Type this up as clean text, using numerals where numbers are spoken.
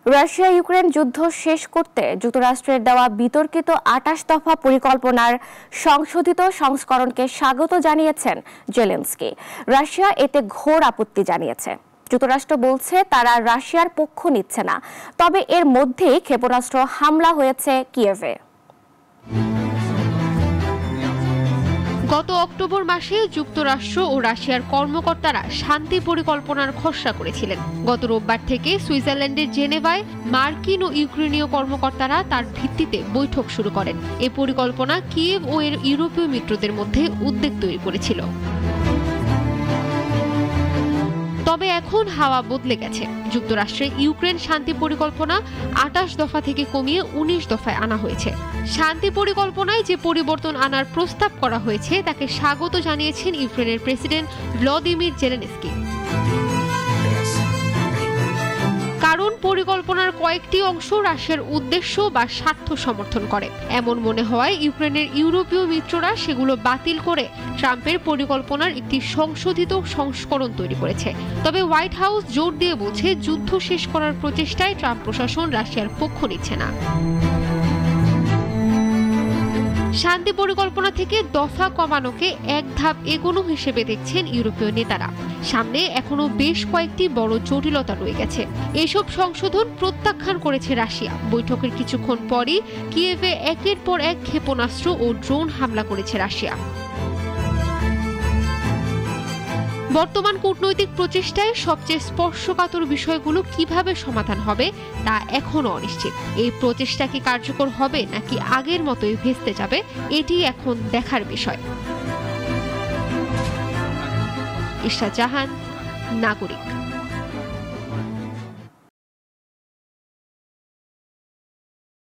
Russia Ukraine যুদ্ধ শেষ করতে যুক্তরাষ্ট্রের দেওয়া বিতর্কিত ২৮ দফা পরিকল্পনার সংশোধিত সংস্করণকে স্বাগত জানিয়েছেন জেলেনস্কি। রাশিয়া এতে ঘোর আপত্তি জানিয়েছে। যুক্তরাষ্ট্র বলছে তারা রাশিয়ার পক্ষ নিচ্ছে না, তবে এর মধ্যেই ক্ষেপণাস্ত্র হামলা হয়েছে কিয়েভে। গত অক্টোবর মাসে যুক্তরাষ্ট্র ও রাশিয়ার কর্মকর্তারা শান্তি পরিকল্পনার খসড়া করেছিলেন। গত রোববার থেকে সুইজারল্যান্ডের জেনেভায় মার্কিন ও ইউক্রেনীয় কর্মকর্তারা তার ভিত্তিতে বৈঠক শুরু করেন। এ পরিকল্পনা কিয়েভ ও এর ইউরোপীয় মিত্রদের মধ্যে উদ্বেগ তৈরি করেছিল। তবে এখন হাওয়া বদলে গেছে। যুক্তরাষ্ট্রের ইউক্রেন শান্তি পরিকল্পনা ২৮ দফা থেকে কমিয়ে ১৯ দফায় আনা হয়েছে। শান্তি পরিকল্পনায় যে পরিবর্তন আনার প্রস্তাব করা হয়েছে তাকে স্বাগত জানিয়েছেন ইউক্রেনের প্রেসিডেন্ট ভলোদিমির জেলেনস্কি। কারণ পরিকল্পনার কয়েকটি অংশ রাশিয়ার উদ্দেশ্য বা স্বার্থ সমর্থন করে এমন মনে হয় ইউক্রেনের ইউরোপীয় মিত্ররা সেগুলো বাতিল করে ট্রাম্পের পরিকল্পনার একটি সংশোধিত সংস্করণ তৈরি করেছে। তবে হোয়াইট হাউস জোর দিয়ে বলছে যুদ্ধ শেষ করার প্রচেষ্টায় ট্রাম্প প্রশাসন রাশিয়ার পক্ষ নিচ্ছে না। শান্তি পরিকল্পনা থেকে দফা কমানোকে এক ধাপ এগোনো হিসেবে দেখছেন ইউরোপীয় নেতারা। সামনে এখনো বেশ কয়েকটি বড় জটিলতা রয়ে গেছে। এসব সংশোধন প্রত্যাখ্যান করেছে রাশিয়া। বৈঠকের কিছুক্ষণ পরই কিয়েভে একের পর এক ক্ষেপণাস্ত্র ও ড্রোন হামলা করেছে রাশিয়া। বর্তমান কূটনৈতিক প্রচেষ্টায় সবচেয়ে স্পর্শকাতর বিষয়গুলো কিভাবে সমাধান হবে তা এখনো অনিশ্চিত। এই প্রচেষ্টা কি কার্যকর হবে নাকি আগের মতোই ভেস্তে যাবে, এটি এখন দেখার বিষয়। ইশা জাহান, নাগরিক।